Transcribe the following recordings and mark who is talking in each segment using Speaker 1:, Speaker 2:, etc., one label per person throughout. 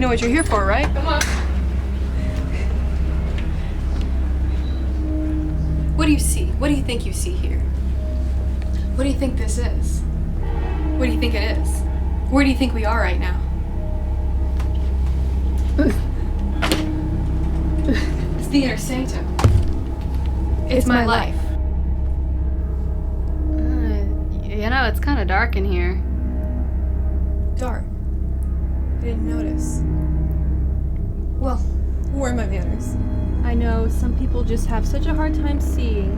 Speaker 1: You know what you're here for, right? Come on. What do you see? What do you think you see here? What do you think this is? What do you think it is? Where do you think we are right now? It's the inner sanctum. It's my life.
Speaker 2: You know, it's kind of dark in here.
Speaker 1: Dark. I didn't notice. Well, where are my manners?
Speaker 3: I know some people just have such a hard time seeing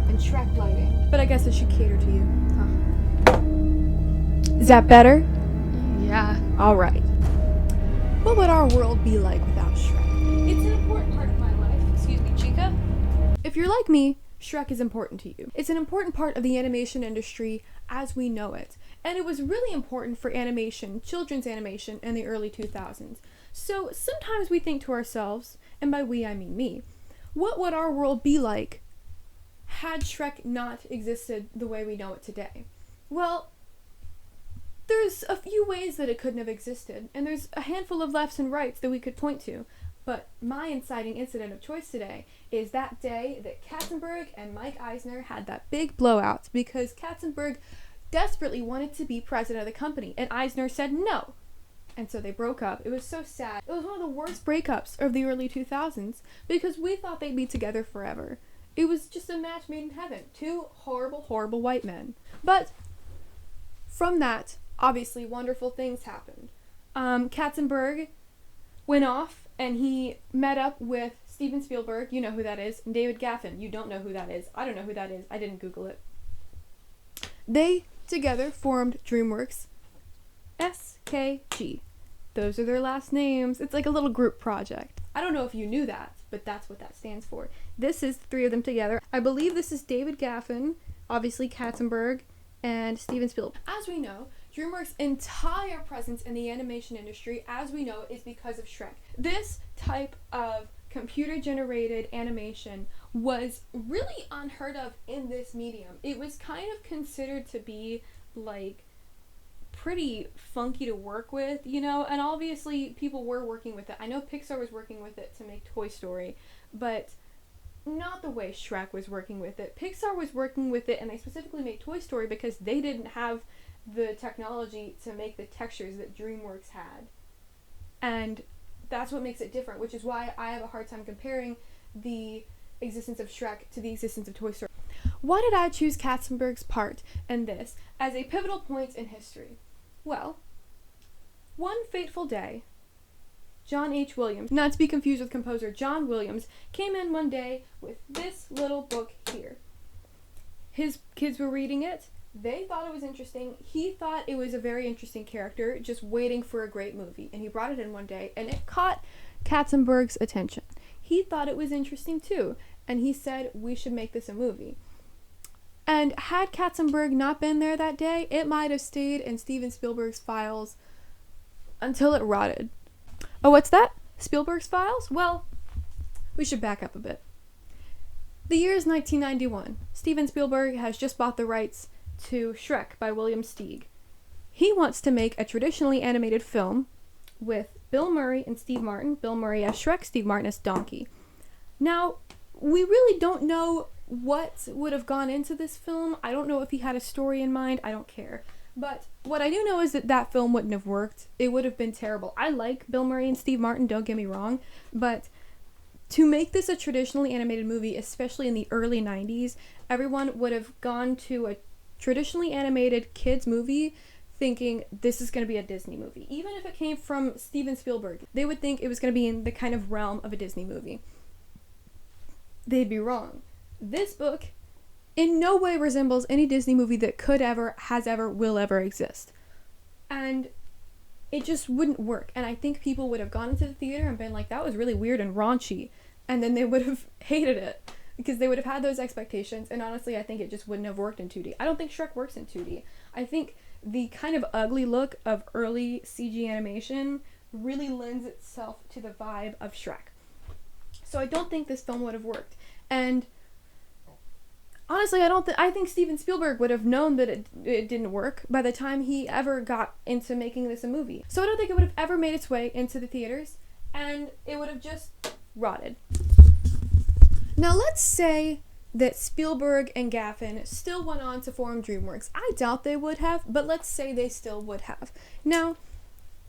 Speaker 1: And Shrek lighting.
Speaker 3: but I guess it should cater to you.
Speaker 1: Huh.
Speaker 3: Is that better?
Speaker 2: Yeah.
Speaker 3: Alright. What would our world be like without Shrek?
Speaker 1: It's an important part of my life. Excuse me, Chica.
Speaker 3: If you're like me, Shrek is important to you. It's an important part of the animation industry as we know it. And it was really important for animation, children's animation, in the early 2000s. So sometimes we think to ourselves, and by we I mean me, what would our world be like had Shrek not existed the way we know it today? Well, there's a few ways that it couldn't have existed, and there's a handful of lefts and rights that we could point to. But my inciting incident of choice today is that day that Katzenberg and Mike Eisner had that big blowout because Katzenberg desperately wanted to be president of the company, and Eisner said no. And so they broke up. It was so sad. It was one of the worst breakups of the early 2000s because we thought they'd be together forever. It was just a match made in heaven. Two horrible, horrible white men. But from that, obviously, wonderful things happened. Katzenberg went off and he met up with Steven Spielberg, you know who that is, and David Geffen, you don't know who that is. I don't know who that is. I didn't Google it. They together formed DreamWorks, SKG. Those are their last names. It's like a little group project. I don't know if you knew that, but that's what that stands for. This is the three of them together. I believe this is David Geffen, obviously Katzenberg, and Steven Spielberg. As we know, DreamWorks' entire presence in the animation industry, as we know, is because of Shrek. This type of computer-generated animation was really unheard of in this medium. It was kind of considered to be, like, pretty funky to work with, you know, and obviously people were working with it. I know Pixar was working with it to make Toy Story, but not the way Shrek was working with it. Pixar was working with it, and they specifically made Toy Story because they didn't have the technology to make the textures that DreamWorks had. And that's what makes it different, which is why I have a hard time comparing the existence of Shrek to the existence of Toy Story. Why did I choose Katzenberg's part in this as a pivotal point in history? Well, one fateful day, John H. Williams, not to be confused with composer John Williams, came in one day with this little book here. His kids were reading it. They thought it was interesting. He thought it was a very interesting character, just waiting for a great movie. And he brought it in one day, and it caught Katzenberg's attention. He thought it was interesting too, and he said, we should make this a movie. And had Katzenberg not been there that day, it might have stayed in Steven Spielberg's files until it rotted. Oh, what's that? Spielberg's files? Well, we should back up a bit. The year is 1991. Steven Spielberg has just bought the rights to Shrek by William Steig. He wants to make a traditionally animated film with Bill Murray and Steve Martin. Bill Murray as Shrek, Steve Martin as Donkey. Now, we really don't know what would have gone into this film. I don't know if he had a story in mind. I don't care. But what I do know is that that film wouldn't have worked. It would have been terrible. I like Bill Murray and Steve Martin, don't get me wrong, but to make this a traditionally animated movie, especially in the early 90s, everyone would have gone to a traditionally animated kids movie thinking this is going to be a Disney movie. Even if it came from Steven Spielberg, they would think it was going to be in the kind of realm of a Disney movie. They'd be wrong. This book in no way resembles any Disney movie that could ever, has ever, will ever exist. And it just wouldn't work. And I think people would have gone into the theater and been like, that was really weird and raunchy. And then they would have hated it because they would have had those expectations. And honestly, I think it just wouldn't have worked in 2D. I don't think Shrek works in 2D. I think the kind of ugly look of early CG animation really lends itself to the vibe of Shrek. So I don't think this film would have worked. And Honestly, I think Steven Spielberg would have known that it didn't work by the time he ever got into making this a movie. So I don't think it would have ever made its way into the theaters, and it would have just rotted. Now let's say that Spielberg and Gaffin still went on to form DreamWorks. I doubt they would have, but let's say they still would have. Now,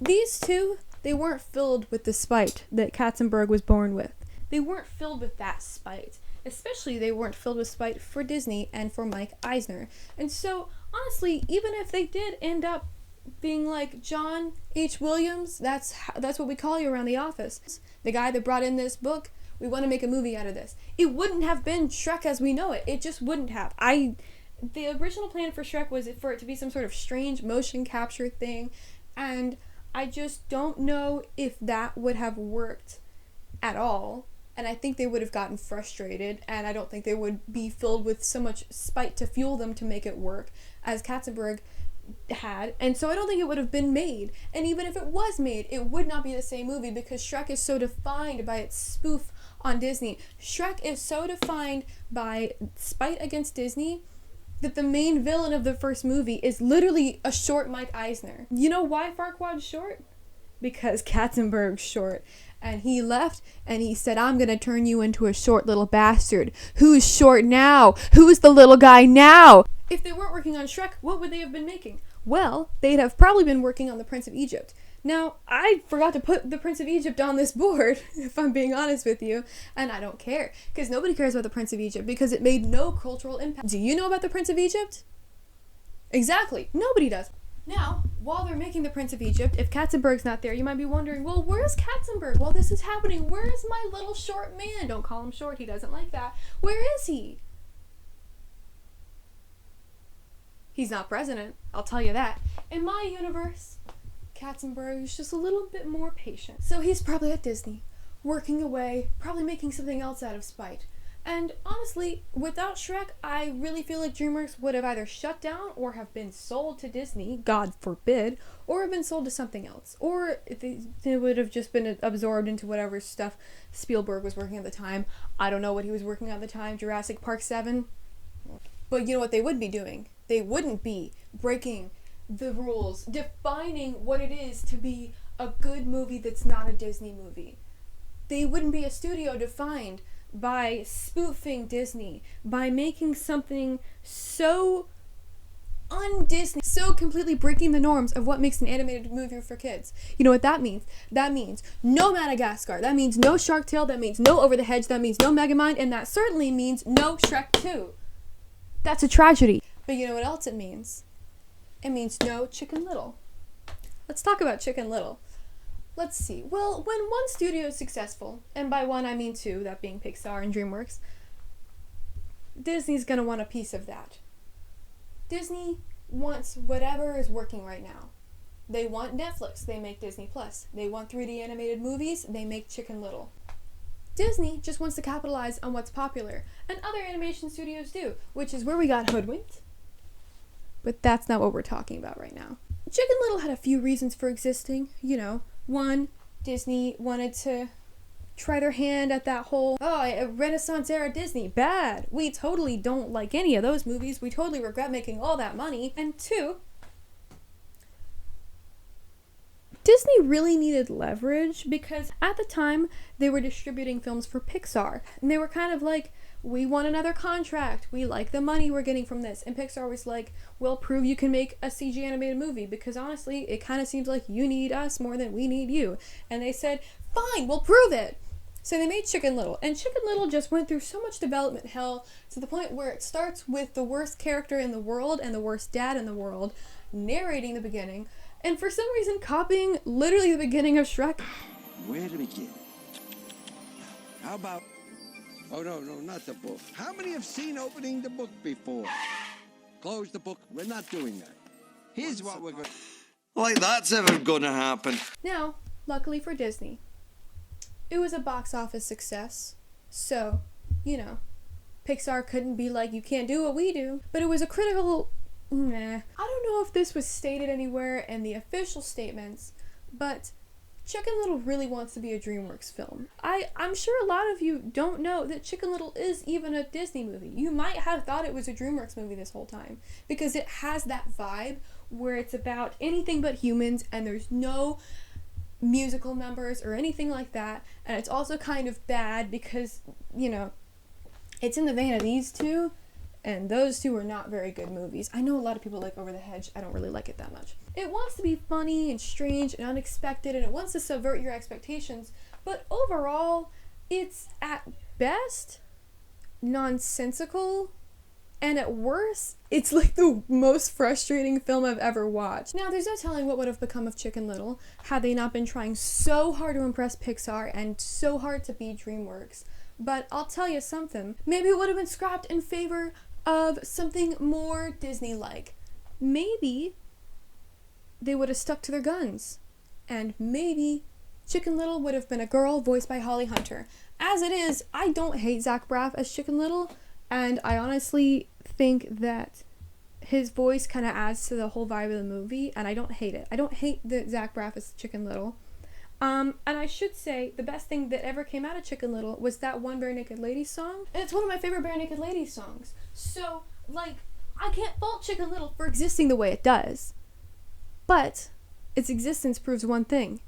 Speaker 3: these two, they weren't filled with the spite that Katzenberg was born with. They weren't filled with that spite. Especially they weren't filled with spite for Disney and for Mike Eisner. And so, honestly, even if they did end up being like John H. Williams, that's what we call you around the office. The guy that brought in this book, we want to make a movie out of this. It wouldn't have been Shrek as we know it. It just wouldn't have. The original plan for Shrek was for it to be some sort of strange motion capture thing, and I just don't know if that would have worked at all. And I think they would have gotten frustrated, and I don't think they would be filled with so much spite to fuel them to make it work as Katzenberg had. And so I don't think it would have been made. And even if it was made, it would not be the same movie because Shrek is so defined by its spoof on Disney. Shrek is so defined by spite against Disney that the main villain of the first movie is literally a short Mike Eisner. You know why Farquaad's short? Because Katzenberg's short. And he left and he said, I'm going to turn you into a short little bastard. Who's short now? Who's the little guy now? If they weren't working on Shrek, what would they have been making? Well, they'd have probably been working on The Prince of Egypt. Now, I forgot to put The Prince of Egypt on this board, if I'm being honest with you, and I don't care, because nobody cares about The Prince of Egypt because it made no cultural impact. Do you know about The Prince of Egypt? Exactly. Nobody does. Now, while they're making The Prince of Egypt, if Katzenberg's not there, you might be wondering, well, where's Katzenberg while this is happening? Where's my little short man? Don't call him short. He doesn't like that. Where is he? He's not president. I'll tell you that. In my universe, Katzenberg is just a little bit more patient. So he's probably at Disney, working away, probably making something else out of spite. And honestly, without Shrek, I really feel like DreamWorks would have either shut down or have been sold to Disney, God forbid, or have been sold to something else. Or they would have just been absorbed into whatever stuff Spielberg was working at the time. I don't know what he was working on at the time, Jurassic Park 7. But you know what they would be doing? They wouldn't be breaking the rules, defining what it is to be a good movie that's not a Disney movie. They wouldn't be a studio defined by spoofing Disney, by making something so un-Disney, so completely breaking the norms of what makes an animated movie for kids. You know what that means? That means no Madagascar, that means no Shark Tale, that means no Over the Hedge, that means no Megamind, and that certainly means no Shrek 2. That's a tragedy. But you know what else it means? It means no Chicken Little. Let's talk about Chicken Little. Let's see. Well, when one studio is successful, and by one I mean two, that being Pixar and DreamWorks, Disney's gonna want a piece of that. Disney wants whatever is working right now. They want Netflix, they make Disney Plus. They want 3D animated movies, they make Chicken Little. Disney just wants to capitalize on what's popular, and other animation studios do, which is where we got hoodwinked. But that's not what we're talking about right now. Chicken Little had a few reasons for existing, you know. One, Disney wanted to try their hand at that whole, Renaissance era Disney, bad. We totally don't like any of those movies. We totally regret making all that money. And two, Disney really needed leverage because at the time they were distributing films for Pixar. And they were kind of like, we want another contract. We like the money we're getting from this. And Pixar was like, well, prove you can make a CG animated movie because honestly, it kind of seems like you need us more than we need you. And they said, fine, we'll prove it. So they made Chicken Little. And Chicken Little just went through so much development hell to the point where it starts with the worst character in the world and the worst dad in the world narrating the beginning. And for some reason copying literally the beginning of Shrek.
Speaker 4: Where to begin? How about... Oh, no, not the book. How many have seen opening the book before? Close the book. We're not doing that. Here's what we're going to...
Speaker 5: Like that's ever gonna happen.
Speaker 3: Now, luckily for Disney, it was a box office success. So, you know, Pixar couldn't be like, you can't do what we do. But it was a critical... I don't know if this was stated anywhere in the official statements, but Chicken Little really wants to be a DreamWorks film. I'm sure a lot of you don't know that Chicken Little is even a Disney movie. You might have thought it was a DreamWorks movie this whole time because it has that vibe where it's about anything but humans and there's no musical numbers or anything like that, and it's also kind of bad because, you know, it's in the vein of these two, and those two are not very good movies. I know a lot of people like Over the Hedge. I don't really like it that much. It wants to be funny and strange and unexpected, and it wants to subvert your expectations, but overall, it's at best nonsensical, and at worst, it's like the most frustrating film I've ever watched. Now, there's no telling what would have become of Chicken Little had they not been trying so hard to impress Pixar and so hard to be DreamWorks. But I'll tell you something, maybe it would have been scrapped in favor of something more Disney-like. Maybe they would have stuck to their guns. And maybe Chicken Little would have been a girl voiced by Holly Hunter. As it is, I don't hate Zach Braff as Chicken Little, and I honestly think that his voice kind of adds to the whole vibe of the movie, and I don't hate it. I don't hate that Zach Braff is Chicken Little. And I should say, the best thing that ever came out of Chicken Little was that one Bare Naked Ladies song. And it's one of my favorite Bare Naked Ladies songs. So, like, I can't fault Chicken Little for existing the way it does. But its existence proves one thing.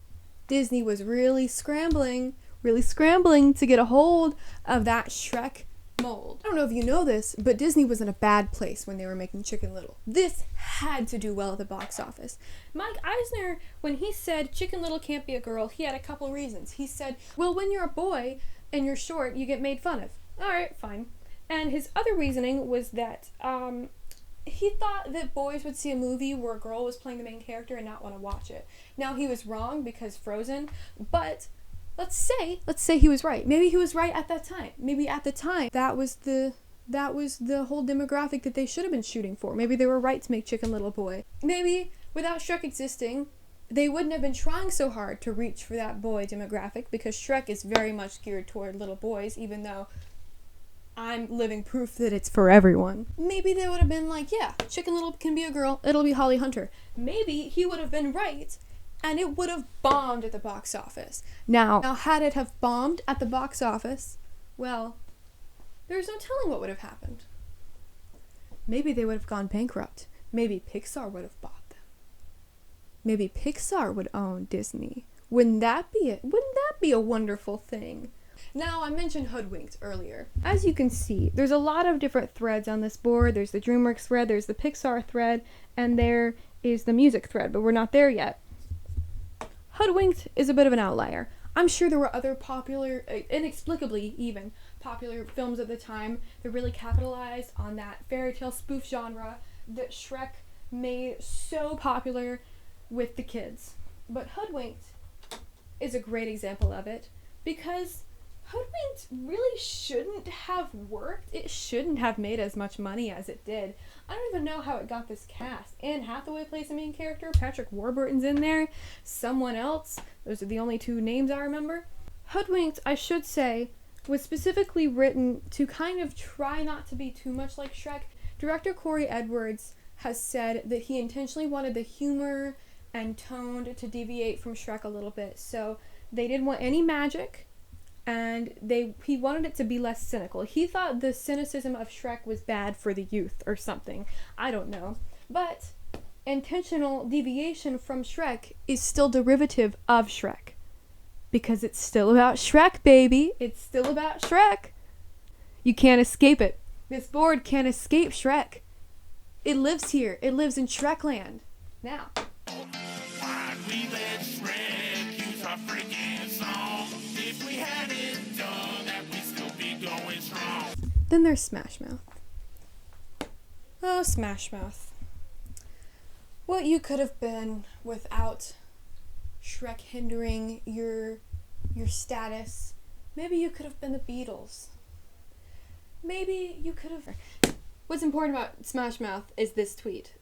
Speaker 3: Disney was really scrambling to get a hold of that Shrek mold. I don't know if you know this, but Disney was in a bad place when they were making Chicken Little. This had to do well at the box office. Mike Eisner, when he said Chicken Little can't be a girl, he had a couple reasons. He said, well, when you're a boy and you're short, you get made fun of. Alright, fine. And his other reasoning was that he thought that boys would see a movie where a girl was playing the main character and not want to watch it. Now, he was wrong because Frozen, but let's say he was right. Maybe he was right at that time. Maybe at the time that was the whole demographic that they should have been shooting for. Maybe they were right to make Chicken Little boy. Maybe without Shrek existing, they wouldn't have been trying so hard to reach for that boy demographic because Shrek is very much geared toward little boys, even though I'm living proof that it's for everyone. Maybe they would have been like, yeah, Chicken Little can be a girl, it'll be Holly Hunter. Maybe he would have been right, and it would have bombed at the box office. Now had it have bombed at the box office, well, there's no telling what would have happened. Maybe they would have gone bankrupt. Maybe Pixar would have bought them. Maybe Pixar would own Disney. Wouldn't that be it? Wouldn't that be a wonderful thing? Now, I mentioned Hoodwinked earlier. As you can see, there's a lot of different threads on this board. There's the DreamWorks thread, there's the Pixar thread, and there is the music thread, but we're not there yet. Hoodwinked is a bit of an outlier. I'm sure there were other popular, inexplicably even, popular films at the time that really capitalized on that fairy tale spoof genre that Shrek made so popular with the kids. But Hoodwinked is a great example of it because Hoodwinked really shouldn't have worked. It shouldn't have made as much money as it did. I don't even know how it got this cast. Anne Hathaway plays the main character. Patrick Warburton's in there. Someone else. Those are the only two names I remember. Hoodwinked, I should say, was specifically written to kind of try not to be too much like Shrek. Director Corey Edwards has said that he intentionally wanted the humor and tone to deviate from Shrek a little bit. So they didn't want any magic. And he wanted it to be less cynical. He thought the cynicism of Shrek was bad for the youth or something. I don't know. But intentional deviation from Shrek is still derivative of Shrek. Because it's still about Shrek, baby. It's still about Shrek. You can't escape it. This board can't escape Shrek. It lives here. It lives in Shrekland. Now.
Speaker 6: Why'd we let Shrek use our freaking song? If we hadn't done that, we'd still be going strong.
Speaker 3: Then there's Smash Mouth. Oh, Smash Mouth. What you could have been without Shrek hindering your status. Maybe you could have been the Beatles. Maybe you could have... What's important about Smash Mouth is this tweet.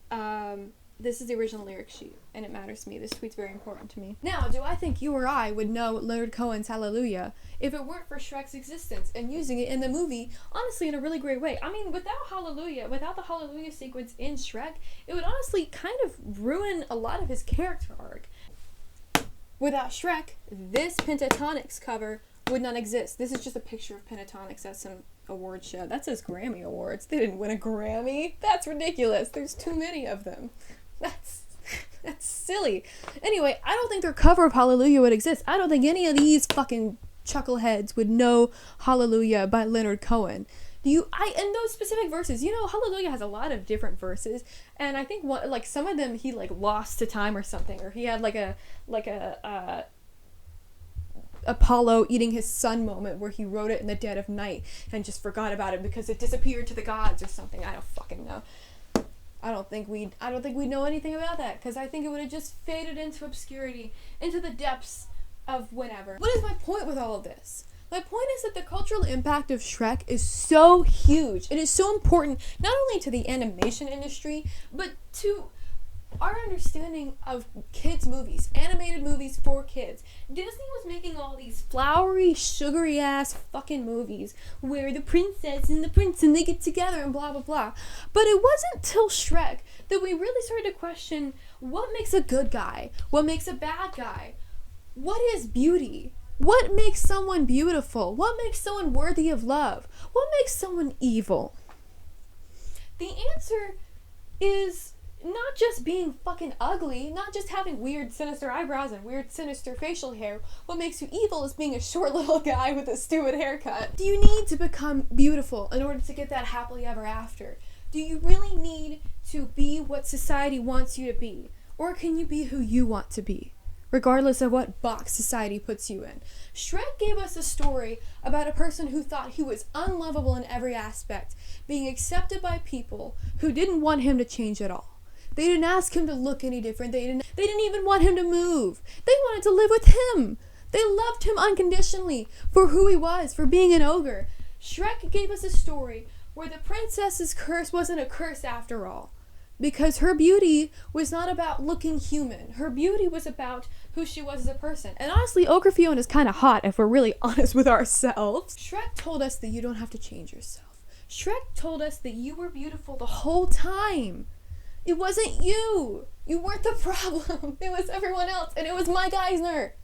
Speaker 3: This is the original lyric sheet, and it matters to me. This tweet's very important to me. Now, do I think you or I would know Leonard Cohen's Hallelujah if it weren't for Shrek's existence and using it in the movie, honestly, in a really great way? I mean, without the Hallelujah sequence in Shrek, it would honestly kind of ruin a lot of his character arc. Without Shrek, this Pentatonix cover would not exist. This is just a picture of Pentatonix at some award show. That says Grammy Awards. They didn't win a Grammy. That's ridiculous. There's too many of them. That's silly. Anyway, I don't think their cover of Hallelujah would exist. I don't think any of these fucking chuckleheads would know Hallelujah by Leonard Cohen. In those specific verses, Hallelujah has a lot of different verses, and I think some of them he lost to time or something, or he had a Apollo eating his son moment where he wrote it in the dead of night and just forgot about it because it disappeared to the gods or something. I don't fucking know. I don't think we'd know anything about that, because I think it would have just faded into obscurity, into the depths of whenever. What is my point with all of this? My point is that the cultural impact of Shrek is so huge. It is so important, not only to the animation industry, but to our understanding of kids' movies, animated movies for kids. Disney was making all these flowery, sugary ass fucking movies where the princess and the prince and they get together and blah blah blah. But it wasn't till Shrek that we really started to question what makes a good guy, what makes a bad guy, what is beauty, what makes someone beautiful, what makes someone worthy of love, what makes someone evil. The answer is not just being fucking ugly, not just having weird sinister eyebrows and weird sinister facial hair. What makes you evil is being a short little guy with a stupid haircut. Do you need to become beautiful in order to get that happily ever after? Do you really need to be what society wants you to be? Or can you be who you want to be, regardless of what box society puts you in? Shrek gave us a story about a person who thought he was unlovable in every aspect, being accepted by people who didn't want him to change at all. They didn't ask him to look any different. They didn't even want him to move. They wanted to live with him. They loved him unconditionally for who he was, for being an ogre. Shrek gave us a story where the princess's curse wasn't a curse after all, because her beauty was not about looking human. Her beauty was about who she was as a person. And honestly, Ogre Fiona is kind of hot if we're really honest with ourselves. Shrek told us that you don't have to change yourself. Shrek told us that you were beautiful the whole time. It wasn't you. You weren't the problem. It was everyone else. And it was Mike Eisner.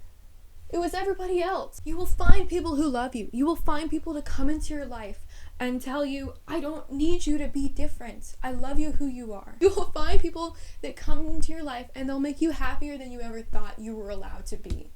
Speaker 3: It was everybody else. You will find people who love you. You will find people to come into your life and tell you, I don't need you to be different. I love you who you are. You will find people that come into your life and they'll make you happier than you ever thought you were allowed to be.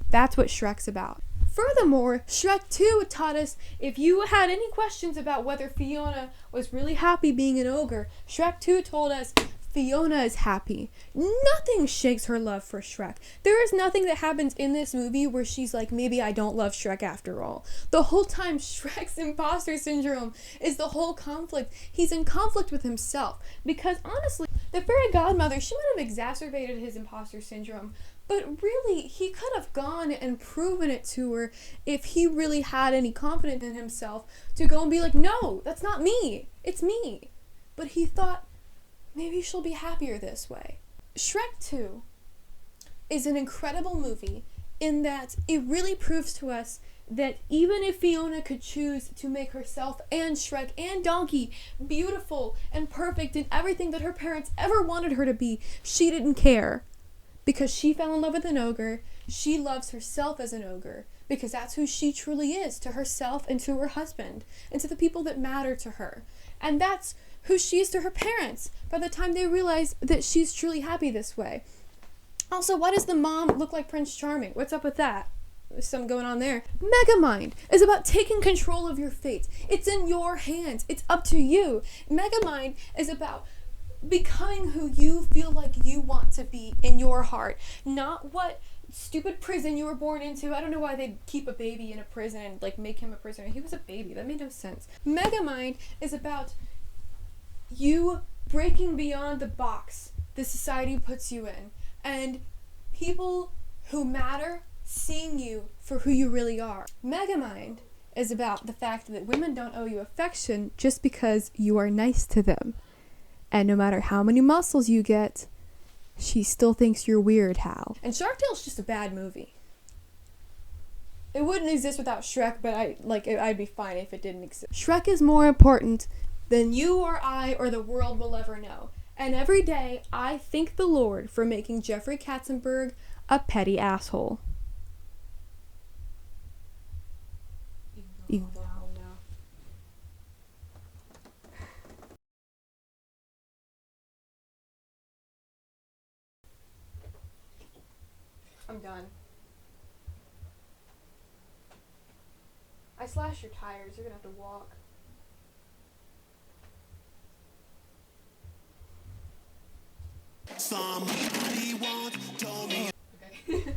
Speaker 3: That's what Shrek's about. Furthermore, Shrek 2 taught us if you had any questions about whether Fiona was really happy being an ogre, Shrek 2 told us Fiona is happy. Nothing shakes her love for Shrek. There is nothing that happens in this movie where she's like, maybe I don't love Shrek after all. The whole time, Shrek's imposter syndrome is the whole conflict. He's in conflict with himself. Because honestly, the fairy godmother, she might have exacerbated his imposter syndrome. But really, he could have gone and proven it to her if he really had any confidence in himself to go and be like, no, that's not me. It's me. But he thought, maybe she'll be happier this way. Shrek 2 is an incredible movie in that it really proves to us that even if Fiona could choose to make herself and Shrek and Donkey beautiful and perfect and everything that her parents ever wanted her to be, she didn't care. Because she fell in love with an ogre, she loves herself as an ogre, because that's who she truly is to herself and to her husband and to the people that matter to her. And that's who she is to her parents by the time they realize that she's truly happy this way. Also, why does the mom look like Prince Charming? What's up with that? There's something going on there. Megamind is about taking control of your fate. It's in your hands. It's up to you. Megamind is about becoming who you feel like you want to be in your heart, not what stupid prison you were born into. I don't know why they'd keep a baby in a prison and like make him a prisoner. He was a baby. That made no sense. Megamind is about you breaking beyond the box the society puts you in and people who matter seeing you for who you really are. Megamind is about the fact that women don't owe you affection just because you are nice to them. And no matter how many muscles you get, she still thinks you're weird, Hal. And Shark Tale's just a bad movie. It wouldn't exist without Shrek, but I'd be fine if it didn't exist. Shrek is more important than you or I or the world will ever know. And every day, I thank the Lord for making Jeffrey Katzenberg a petty asshole. You- I'm done. I slashed your tires. You're gonna have to walk.
Speaker 6: Somebody once told me.
Speaker 1: Okay.